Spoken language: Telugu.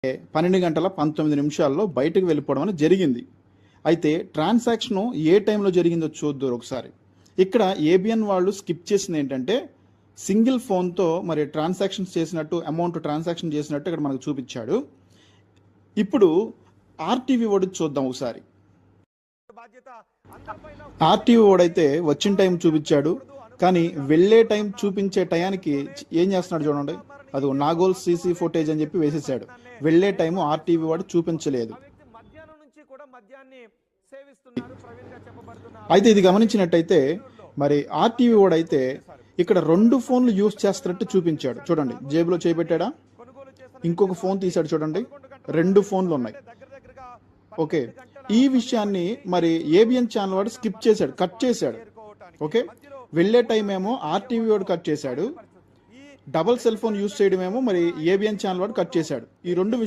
12 గంటల 19 నిమిషాల్లో బయటకు వెళ్ళిపోవడం అనేది జరిగింది. అయితే ట్రాన్సాక్షను ఏ టైంలో జరిగిందో చూద్దురు ఒకసారి. ఇక్కడ ఏబిఎన్ వాళ్ళు స్కిప్ చేసింది ఏంటంటే సింగిల్ ఫోన్తో మరి ట్రాన్సాక్షన్స్ చేసినట్టు అమౌంట్ ట్రాన్సాక్షన్ చేసినట్టు ఇక్కడ మనకు చూపించాడు. ఇప్పుడు ఆర్టీవీ ఓడి చూద్దాం ఒకసారి. ఆర్టీవీ ఓడైతే వచ్చిన టైం చూపించాడు, కానీ వెళ్ళే టైం చూపించే టయానికి ఏం చేస్తున్నాడు చూడండి. అది నాగోల్ సీసీ ఫుటేజ్ అని చెప్పి వేసేసాడు. వెళ్ళే టైము ఆర్టీవీ వాడు చూపించలేదు. అయితే ఇది గమనించినట్టయితే మరి ఆర్టీవీ వాడైతే ఇక్కడ 2 ఫోన్లు యూజ్ చేస్తున్నట్టు చూపించాడు. చూడండి, జేబులో చేపెట్టాడా, ఇంకొక ఫోన్ తీశాడు. చూడండి, 2 ఫోన్లు ఉన్నాయి. ఓకే, ఈ విషయాన్ని మరి ఏబిఎన్ ఛానల్ వాడు స్కిప్ చేశాడు, కట్ చేశాడు. ఓకే, వెళ్ళే టైం ఏమో ఆర్టీవీ వాడు కట్ చేశాడు, డబల్ సెల్ ఫోన్ యూజ్ చేయడం ఏమో మరి ఏబిఎన్ ఛానల్ వాడు కట్ చేశాడు. ఈ 2